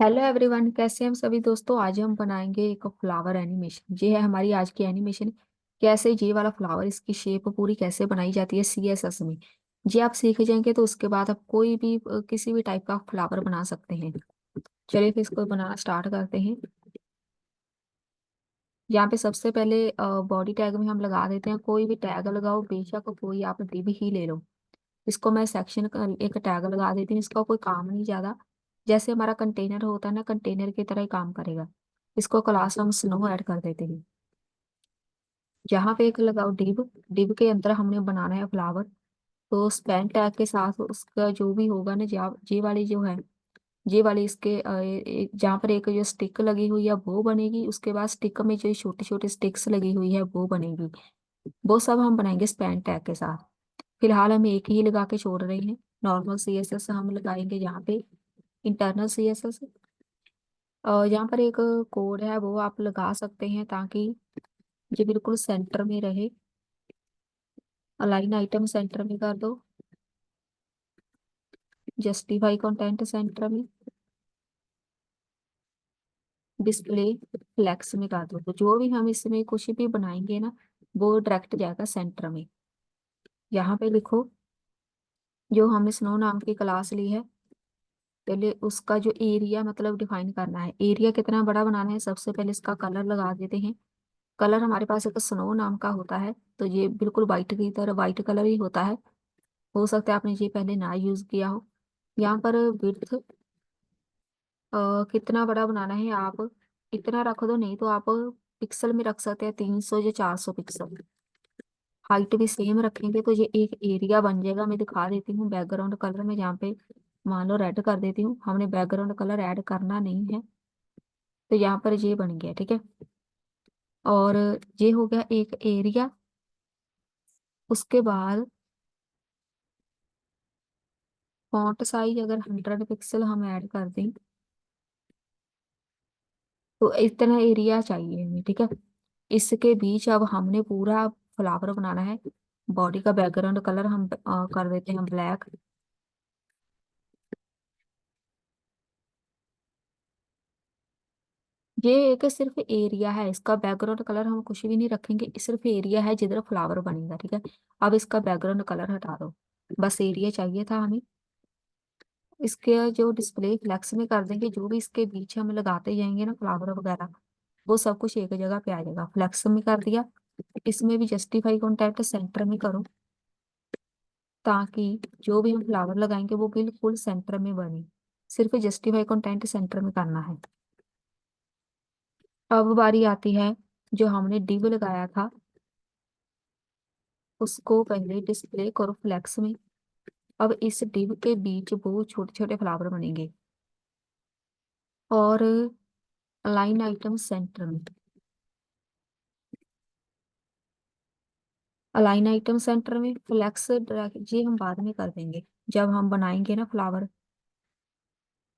Hello everyone, कैसे हैं हम सभी दोस्तों। आज हम बनाएंगे एक फ्लावर एनिमेशन। ये है हमारी आज की एनिमेशन। कैसे ये वाला फ्लावर, इसकी शेप पूरी कैसे बनाई जाती है सीएसएस में। ये आप सीख जाएंगे तो उसके बाद आप कोई भी किसी भी टाइप का फ्लावर बना सकते हैं। चलिए फिर इसको बनाना स्टार्ट करते हैं। यहाँ पे सबसे पहले बॉडी टैग में हम लगा देते हैं। कोई भी टैग लगाओ, बेशक कोई आप डिव ही ले लो। इसको मैं सेक्शन का एक टैग लगा देती हूँ। इसका कोई काम नहीं ज्यादा। जैसे हमारा कंटेनर होता है ना, कंटेनर की तरह ही काम करेगा। इसको क्लास हम स्नो ऐड कर देते हैं। यहाँ पे एक लगाओ डिव। डिव के अंदर हमने बनाना है फ्लावर। तो स्पैन टैग के साथ उसका जो भी होगा ना, जे वाली जो है, ये वाली इसके जहाँ पर एक जो स्टिक लगी हुई है वो बनेगी। उसके बाद स्टिक में जो छोटी छोटी स्टिक्स लगी हुई है वो बनेगी। वो सब हम बनाएंगे स्पैन टैग के साथ। फिलहाल हम एक ही लगा के छोड़ रहे हैं। नॉर्मल सीएसएस हम लगाएंगे यहाँ पे। Internal CSS. यहाँ पर एक कोड है वो आप लगा सकते हैं ताकि ये बिल्कुल सेंटर में रहे। अलाइन आइटम सेंटर में कर दो। जस्टिफाई कंटेंट सेंटर में। डिस्प्ले फ्लेक्स में कर दो। तो जो भी हम इसमें कुछ भी बनाएंगे ना, वो डायरेक्ट जाएगा सेंटर में। यहाँ पे लिखो, जो हमने स्नो नाम की क्लास ली है, पहले उसका जो एरिया मतलब डिफाइन करना है। एरिया कितना बड़ा बनाना है, सबसे पहले इसका कलर लगा देते हैं। कलर हमारे पास एक स्नो नाम का होता है, तो ये बिल्कुल वाइट की तरह वाइट कलर ही होता है। हो सकता है आपने ये पहले ना यूज किया हो। यहाँ पर विड्थ कितना बड़ा बनाना है आप इतना रख दो, नहीं तो आप पिक्सल में रख सकते हैं, 300 या 400 पिक्सल। हाइट भी सेम रखेंगे तो ये एक एरिया बन जाएगा। मैं दिखा देती हूँ बैकग्राउंड कलर में। यहाँ पे मान लो रेड कर देती हूँ, हमने बैकग्राउंड कलर ऐड करना नहीं है। तो यहाँ पर ये बन गया, ठीक है। और ये हो गया एक एरिया। उसके बाद फॉन्ट साइज अगर 100 पिक्सल हम ऐड कर दें तो इतना एरिया चाहिए हमें, ठीक है। इसके बीच अब हमने पूरा फ्लावर बनाना है। बॉडी का बैकग्राउंड कलर हम कर देते हैं ब्लैक। ये एक सिर्फ एरिया है, इसका बैकग्राउंड कलर हम कुछ भी नहीं रखेंगे। सिर्फ एरिया है जिधर फ्लावर बनेगा, ठीक है। अब इसका बैकग्राउंड कलर हटा दो। बस एरिया चाहिए था हमें। इसके जो डिस्प्ले फ्लेक्स में कर देंगे, जो भी इसके बीच हम लगाते जाएंगे ना फ्लावर वगैरह, वो सब कुछ एक जगह पे आ जाएगा। फ्लेक्स में कर दिया। इसमें भी जस्टिफाई कॉन्टैक्ट सेंटर में करो, ताकि जो भी हम फ्लावर लगाएंगे वो बिल्कुल सेंटर में बने। सिर्फ जस्टिफाई कंटेंट सेंटर में करना है। अब बारी आती है, जो हमने डिव लगाया था उसको पहले डिस्प्ले करो फ्लेक्स में। अब इस डिव के बीच वो छोटे छोटे फ्लावर बनेंगे। और अलाइन आइटम सेंटर में। अलाइन आइटम सेंटर में फ्लेक्स ड्रैग ये हम बाद में कर देंगे जब हम बनाएंगे ना फ्लावर।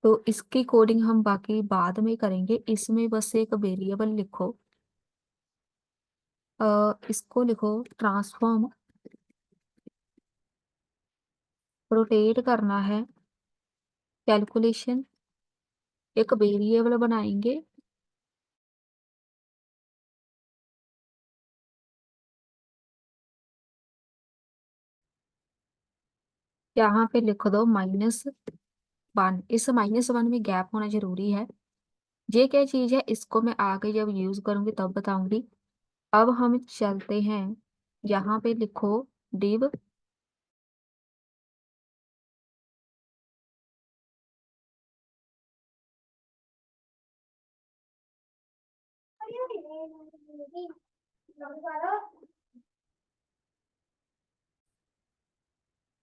तो इसकी कोडिंग हम बाकी बाद में करेंगे। इसमें बस एक वेरिएबल लिखो। इसको लिखो ट्रांसफॉर्म। रोटेट करना है कैलकुलेशन। एक वेरिएबल बनाएंगे। यहाँ पे लिख दो -1। इस -1 में गैप होना जरूरी है। ये क्या चीज है, इसको मैं आगे जब यूज करूंगी तब बताऊंगी। अब हम चलते हैं। यहाँ पे लिखो डिव।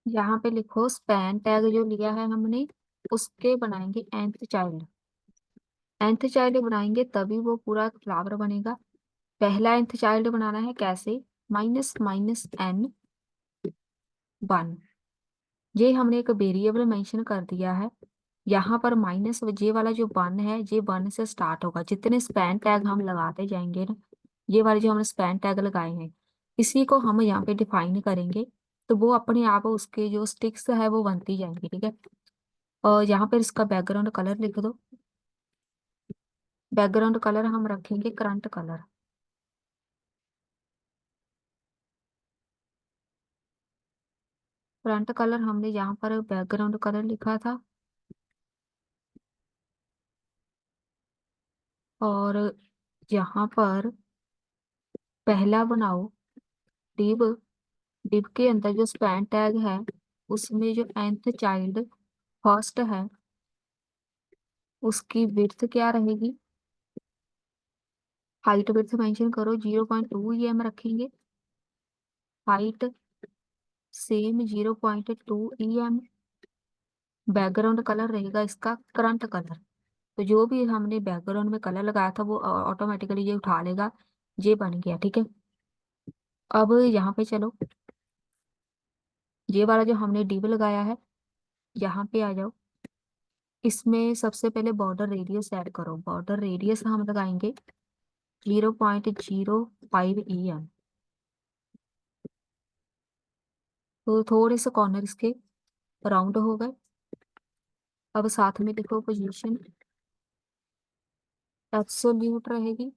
यहाँ पे लिखो स्पैन टैग जो लिया है हमने, उसके बनाएंगे nth चाइल्ड। nth चाइल्ड बनाएंगे तभी वो पूरा फ्लावर बनेगा। पहला nth चाइल्ड बनाना है कैसे, -n1। ये हमने एक वेरिएबल मेंशन कर दिया है। यहाँ पर माइनस जे वाला जो 1 है, ये 1 से स्टार्ट होगा। जितने स्पैन टैग हम लगाते जाएंगे ना, ये वाले जो हमने स्पैन टैग लगाए हैं, इसी को हम यहाँ पे डिफाइन करेंगे। तो वो अपने आप उसके जो स्टिक्स है वो बनती जाएंगी, ठीक है। और यहाँ पर इसका बैकग्राउंड कलर लिख दो। बैकग्राउंड कलर हम रखेंगे करंट कलर। करंट कलर हमने यहाँ पर बैकग्राउंड कलर लिखा था। और यहाँ पर पहला बनाओ डिव। डिव के अंदर जो स्पैन टैग है उसमें जो nth चाइल्ड फर्स्ट है उसकी विड्थ क्या रहेगी। हाइट विड्थ मेंशन करो, 0.2 रखेंगे। हाइट सेम 0.2 बैकग्राउंड कलर रहेगा इसका करंट कलर। तो जो भी हमने बैकग्राउंड में कलर लगाया था वो ऑटोमेटिकली ये उठा लेगा। ये बन गया, ठीक है। अब यहाँ पे चलो, ये वाला जो हमने डिव लगाया है यहाँ पे आ जाओ। इसमें सबसे पहले बॉर्डर रेडियस ऐड करो। बॉर्डर रेडियस हम लगाएंगे 0.05 तो थोड़े से कॉर्नर इसके राउंड हो गए। अब साथ में लिखो पोजीशन एब्सोल्यूट रहेगी,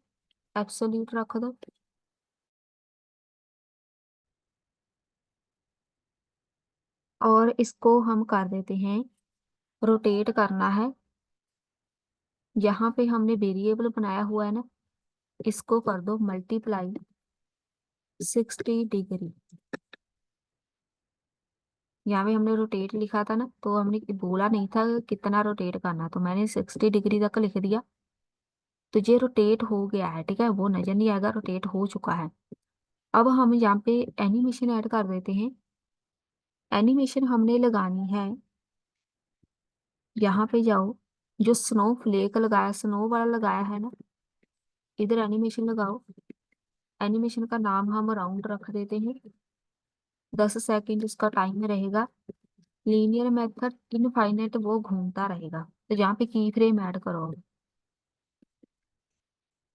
एब्सोल्यूट रख दो। और इसको हम कर देते हैं, रोटेट करना है। यहाँ पे हमने वेरिएबल बनाया हुआ है ना, इसको कर दो मल्टीप्लाई 60 डिग्री। यहाँ पे हमने रोटेट लिखा था ना, तो हमने बोला नहीं था कितना रोटेट करना, तो मैंने 60 डिग्री तक लिख दिया। तो ये रोटेट हो गया है, ठीक है, वो नजर नहीं आएगा, रोटेट हो चुका है। अब हम यहाँ पे एनिमेशन ऐड कर देते हैं। एनिमेशन हमने लगानी है, यहाँ पे जाओ, जो स्नो फ्लेक लगाया, स्नो वाला लगाया है ना, इधर एनिमेशन लगाओ। एनिमेशन का नाम हम राउंड रख देते हैं। 10 सेकेंड इसका टाइम रहेगा। लीनियर मेथड इनफाइनाइट वो घूमता रहेगा। तो यहाँ पे की फ्रेम ऐड करो।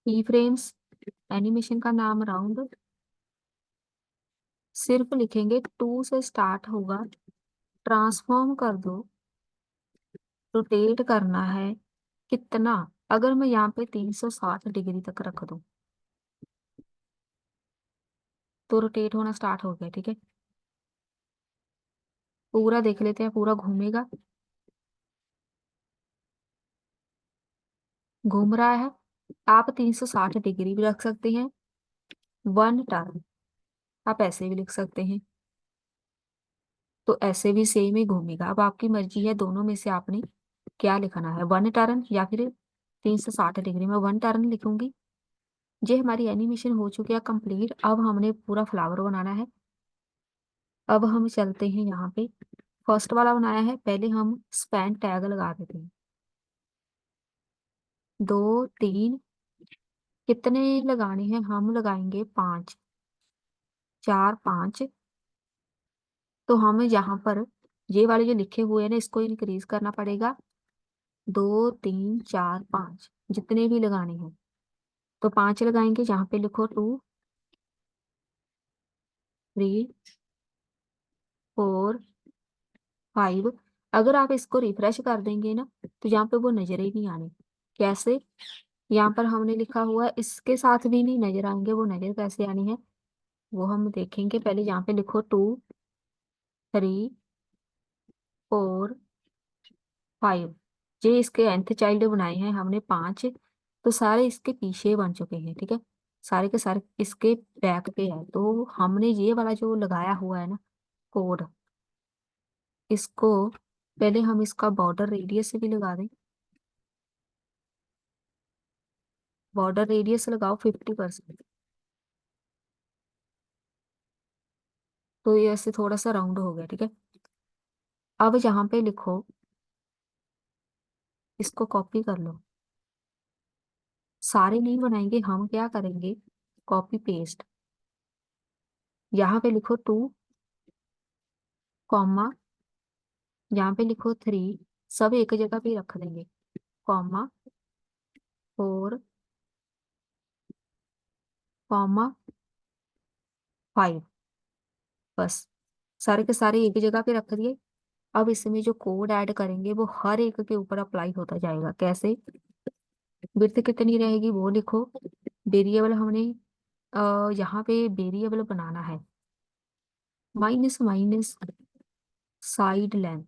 की फ्रेम्स, एनिमेशन का नाम राउंड, सिर्फ लिखेंगे 2 से स्टार्ट होगा। ट्रांसफॉर्म कर दो, रोटेट करना है कितना। अगर मैं यहाँ पे 360 डिग्री तक रख दूं तो रोटेट होना स्टार्ट हो गया, ठीक है। पूरा देख लेते हैं, पूरा घूमेगा, घूम रहा है। आप 360 डिग्री भी रख सकते हैं, 1 टर्न आप ऐसे भी लिख सकते हैं। तो ऐसे भी सेम ही घूमेगा। अब आपकी मर्जी है, दोनों में से आपने क्या लिखना है, 1 टर्न या फिर 360 डिग्री। में 1 टर्न लिखूंगी। ये हमारी एनिमेशन हो चुकी है कंप्लीट। अब हमने पूरा फ्लावर बनाना है। अब हम चलते हैं यहाँ पे, फर्स्ट वाला बनाया है, पहले हम स्पैन टैग लगा देते हैं। 2 3 कितने लगाने हैं, हम लगाएंगे 5, 4 5। तो हमें यहाँ पर ये वाले जो लिखे हुए हैं ना, इसको इंक्रीज करना पड़ेगा। 2 3 4 5 जितने भी लगाने हैं, तो 5 लगाएंगे। यहाँ पे लिखो 2 3 4 5। अगर आप इसको रिफ्रेश कर देंगे ना, तो यहाँ पे वो नजर ही नहीं आने। कैसे, यहाँ पर हमने लिखा हुआ है, इसके साथ भी नहीं नजर आएंगे, वो नजर कैसे आनी है वो हम देखेंगे। पहले यहाँ पे लिखो 2 3 4 5। ये इसके nth चाइल्ड बनाए हैं हमने 5। तो सारे इसके पीछे बन चुके हैं, ठीक है। सारे के सारे इसके बैक पे है। तो हमने ये वाला जो लगाया हुआ है ना कोड, इसको पहले हम इसका बॉर्डर रेडियस से भी लगा दें। बॉर्डर रेडियस लगाओ 50%। तो ये ऐसे थोड़ा सा राउंड हो गया, ठीक है। अब यहाँ पे लिखो, इसको कॉपी कर लो। सारे नहीं बनाएंगे हम, क्या करेंगे, कॉपी पेस्ट। यहाँ पे लिखो 2 कॉमा, यहाँ पे लिखो 3, सब एक जगह पे रख देंगे, कॉमा 4 कॉमा 5। बस सारे के सारे एक जगह पे रख दिए। अब इसमें जो कोड ऐड करेंगे वो हर एक के ऊपर अप्लाई होता जाएगा। कैसे, विड्थ कितनी रहेगी वो लिखो। वेरिएबल हमने यहाँ पे वेरिएबल बनाना है, minus minus side length.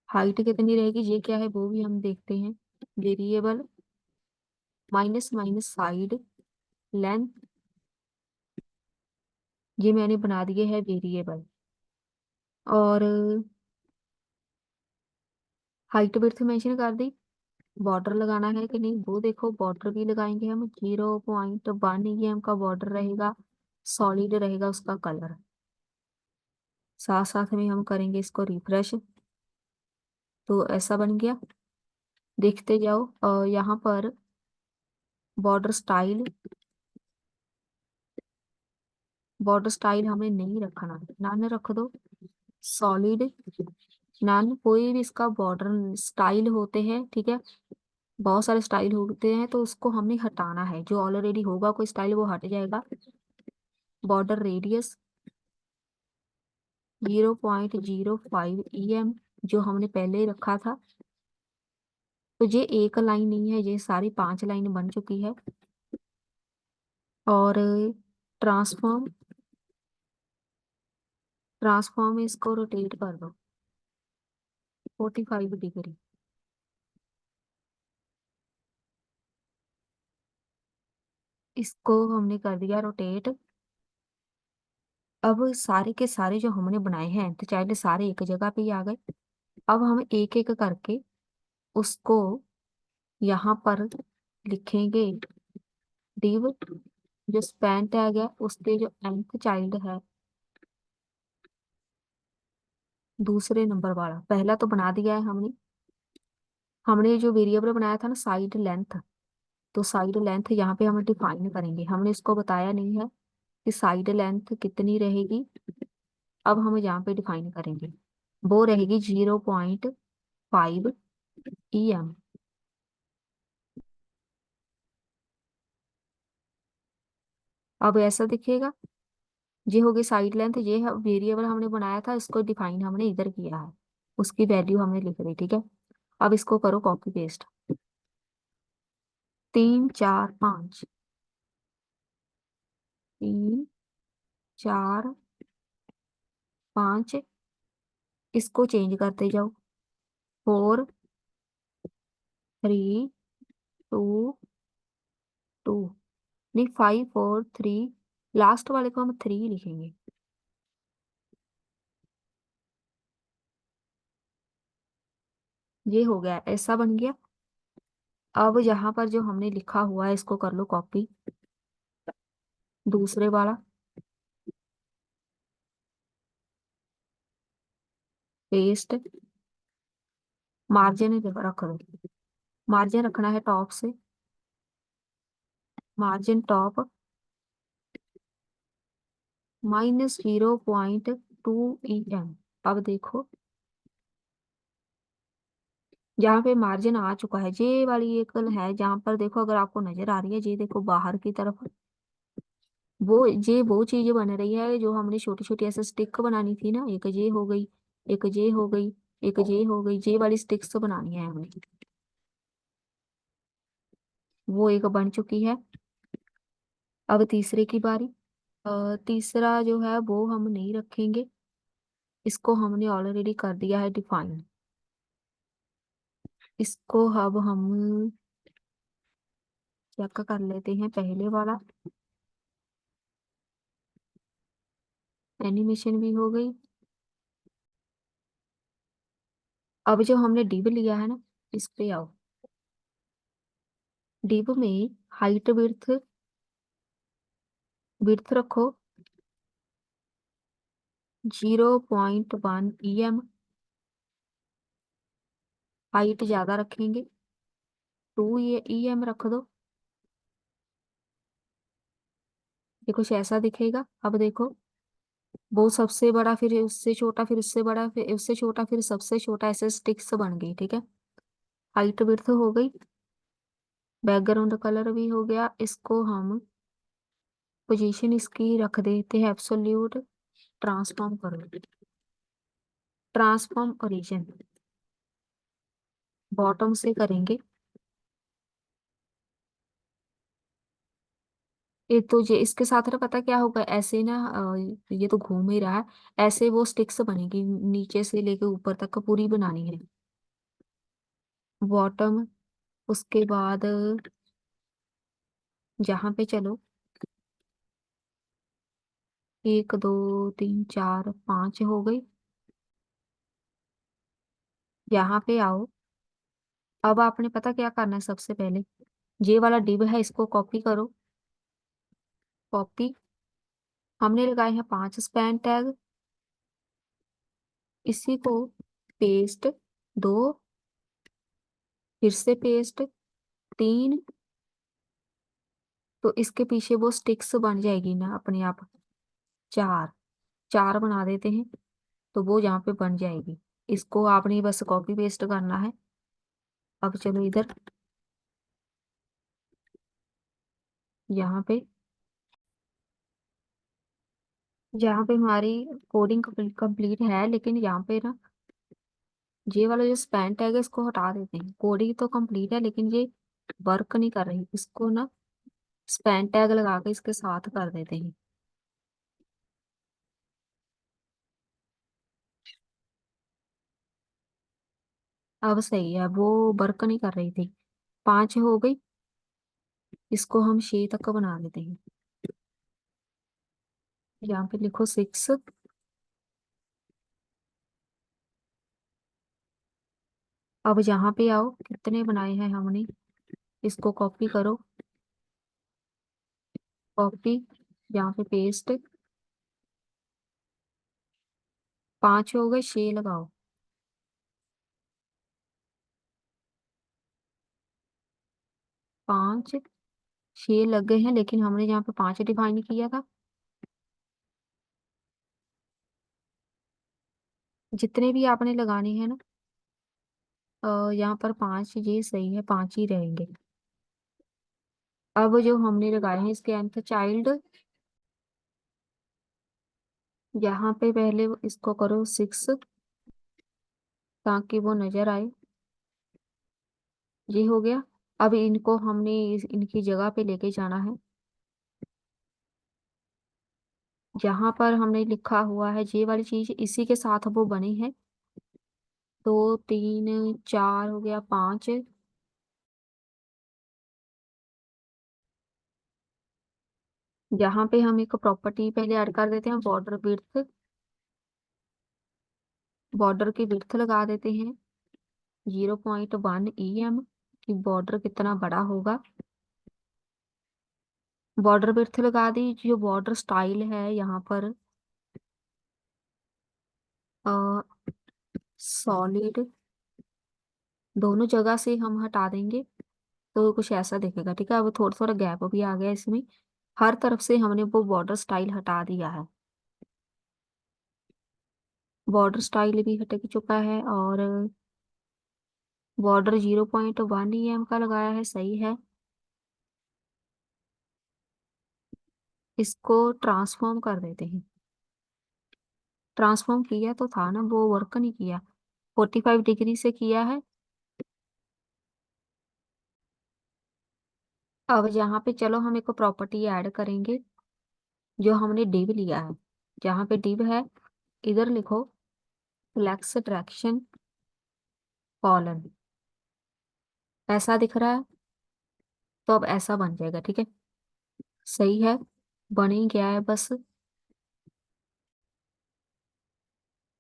Height कितनी रहेगी ये क्या है वो भी हम देखते हैं। Variable minus minus side length, ये मैंने बना दिए है वेरिएबल। और हाइट विड्थ मेंशन कर दी। बॉर्डर लगाना है कि नहीं वो देखो, बॉर्डर भी लगाएंगे हम। 0.1 का बॉर्डर रहेगा, सॉलिड रहेगा उसका कलर। साथ साथ में हम करेंगे इसको रिफ्रेश, तो ऐसा बन गया। देखते जाओ। और यहाँ पर बॉर्डर स्टाइल, बॉर्डर स्टाइल हमें नहीं रखना, नन रख दो। सॉलिड नन, कोई भी इसका बॉर्डर स्टाइल होते हैं, ठीक है, बहुत सारे स्टाइल होते हैं, तो उसको हमने हटाना है। जो ऑलरेडी होगा कोई स्टाइल वो हट जाएगा। बॉर्डर रेडियस 0.05 जो हमने पहले ही रखा था। तो ये एक लाइन नहीं है, ये सारी 5 लाइन बन चुकी है। और ट्रांसफॉर्म, ट्रांसफॉर्म इसको रोटेट कर दो 45 डिग्री। इसको हमने कर दिया रोटेट। अब सारे के सारे जो हमने बनाए हैं तो चाहे सारे एक जगह पे ही आ गए। अब हम एक एक करके उसको यहाँ पर लिखेंगे। डिव जो स्पैन टैग है उसके जो nth चाइल्ड है, दूसरे नंबर वाला, पहला तो बना दिया है हमने। हमने जो वेरिएबल बनाया था ना साइड लेंथ, तो साइड लेंथ यहाँ पे हम डिफाइन करेंगे। हमने इसको बताया नहीं है कि साइड लेंथ कितनी रहेगी। अब हम यहाँ पे डिफाइन करेंगे, वो रहेगी 0.5 EM। अब ऐसा दिखेगा, ये होगी साइड लेंथ। ये वेरिएबल हमने बनाया था, इसको डिफाइन हमने इधर किया है, उसकी वैल्यू हमने लिख दी, ठीक है। अब इसको करो कॉपी पेस्ट। 3 4 5, 3 4 5, इसको चेंज करते जाओ। 4 3 2 2, नहीं 5 4 3, लास्ट वाले को हम 3 लिखेंगे। ये हो गया, ऐसा बन गया। अब यहाँ पर जो हमने लिखा हुआ है इसको कर लो कॉपी, दूसरे वाला पेस्ट। मार्जिन रख दो, मार्जिन रखना है टॉप से, मार्जिन टॉप -0.2 EM। अब देखो जहाँ पे मार्जिन आ चुका है, ये वाली एक है जहाँ पर देखो, अगर आपको नजर आ रही है, ये देखो बाहर की तरफ, वो चीज बन रही है जो हमने छोटी छोटी ऐसे स्टिक बनानी थी ना। एक ये हो गई, एक ये हो गई, एक ये हो गई, ये वाली स्टिक्स बनानी है हमें। वो एक बन चुकी है। अब तीसरे की बारी। तीसरा जो है वो हम नहीं रखेंगे, इसको हमने ऑलरेडी कर दिया है डिफाइन। इसको अब हम चेक कर लेते हैं, पहले वाला एनिमेशन भी हो गई। अब जो हमने डिव लिया है ना, इस पे आओ। डिव में हाइट विड्थ, विड्थ रखो 0.1 EM। हाइट ज्यादा रखेंगे, 2 EM रख दो। ये कुछ ऐसा दिखेगा। अब देखो, वो सबसे बड़ा, फिर उससे छोटा, फिर उससे बड़ा, फिर उससे छोटा, फिर सबसे छोटा, ऐसे स्टिक्स बन गई, ठीक है। हाइट विड्थ हो गई, बैकग्राउंड कलर भी हो गया। इसको हम पोजीशन इसकी रख देते हैं एब्सोल्यूट। ट्रांसफॉर्म करो, ट्रांसफॉर्म ओरिजिन। बॉटम से करेंगे। ये तो ये इसके साथ ना पता क्या होगा, ऐसे ना ये तो घूम ही रहा है। ऐसे वो स्टिक्स बनेगी, नीचे से लेके ऊपर तक का पूरी बनानी है बॉटम। उसके बाद यहाँ पे चलो, 1 2 3 4 5 हो गई। यहाँ पे आओ। अब आपने पता क्या करना है, सबसे पहले ये वाला डिब है, इसको कॉपी करो। कॉपी। हमने लगाए हैं 5 स्पैन टैग। इसी को पेस्ट। दो। फिर से पेस्ट। तीन। तो इसके पीछे वो स्टिक्स बन जाएगी ना अपने आप। चार। चार बना देते हैं, तो वो यहाँ पे बन जाएगी। इसको आपने बस कॉपी पेस्ट करना है। अब चलो इधर, यहाँ पे। यहाँ पे हमारी कोडिंग कंप्लीट है, लेकिन यहाँ पे ना ये वाला जो स्पैन टैग है इसको हटा देते हैं। कोडिंग तो कंप्लीट है, लेकिन ये वर्क नहीं कर रही। इसको ना स्पैन टैग लगा के इसके साथ कर देते हैं। अब सही है, वो वर्क नहीं कर रही थी। 5 हो गई। इसको हम 6 तक का बना देते हैं। यहाँ पे लिखो 6। अब यहाँ पे आओ, कितने बनाए हैं हमने, इसको कॉपी करो। कॉपी। यहाँ पे पेस्ट। 5 हो गए, 6 लगाओ। 5। 6 लग गए हैं, लेकिन हमने यहाँ पे 5 डिफाइन किया था। जितने भी आपने लगाने हैं ना, यहाँ पर 5 ये सही है, 5 ही रहेंगे। अब जो हमने लगाए हैं इसके अंत चाइल्ड, यहाँ पे पहले इसको करो 6, ताकि वो नजर आए। ये हो गया। अब इनको हमने इनकी जगह पे लेके जाना है। जहां पर हमने लिखा हुआ है ये वाली चीज, इसी के साथ वो बने हैं। 2 3 4 हो गया, 5। यहाँ पे हम एक प्रॉपर्टी पहले ऐड कर देते हैं, बॉर्डर विड्थ। बॉर्डर की विड्थ लगा देते हैं 0.1 EM, कि बॉर्डर कितना बड़ा होगा। बॉर्डर विड्थ लगा दी। जो बॉर्डर स्टाइल है यहाँ पर, सॉलिड, दोनों जगह से हम हटा देंगे, तो कुछ ऐसा दिखेगा। ठीक है, अब थोड़ा थोड़ा गैप भी आ गया इसमें। हर तरफ से हमने वो बॉर्डर स्टाइल हटा दिया है। बॉर्डर स्टाइल भी हट चुका है, और बॉर्डर 0.1 EM का लगाया है, सही है। इसको ट्रांसफॉर्म कर देते हैं। ट्रांसफॉर्म किया तो था ना, वो वर्क नहीं किया। 45 डिग्री से किया है। अब यहाँ पे चलो हम एक प्रॉपर्टी ऐड करेंगे, जो हमने डिव लिया है। जहाँ पे डिव है, इधर लिखो फ्लेक्स डायरेक्शन कॉलन। ऐसा दिख रहा है, तो अब ऐसा बन जाएगा। ठीक है, सही है, बन ही गया है बस।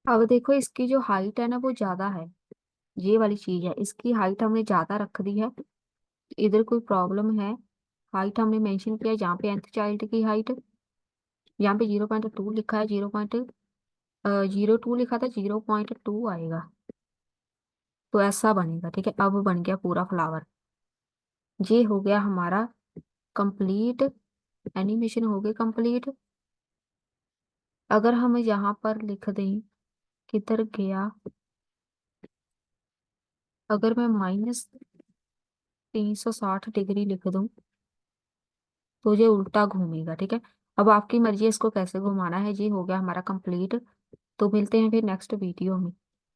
अब देखो, इसकी जो हाइट है ना वो ज्यादा है। ये वाली चीज है, इसकी हाइट हमने ज्यादा रख दी है। इधर कोई प्रॉब्लम है। हाइट हमने मेंशन किया, जहाँ पे nth चाइल्ड की हाइट, यहाँ पे 0.2 लिखा है। 0.02 लिखा था, 0.2 आएगा। तो ऐसा बनेगा। ठीक है, अब बन गया पूरा फ्लावर। ये हो गया हमारा कंप्लीट। एनिमेशन हो गई कंप्लीट। अगर हम यहाँ पर लिख दें, किधर गया, अगर मैं -360 डिग्री लिख दूं, तो ये उल्टा घूमेगा। ठीक है, अब आपकी मर्जी है इसको कैसे घुमाना है। ये हो गया हमारा कंप्लीट। तो मिलते हैं फिर नेक्स्ट वीडियो में।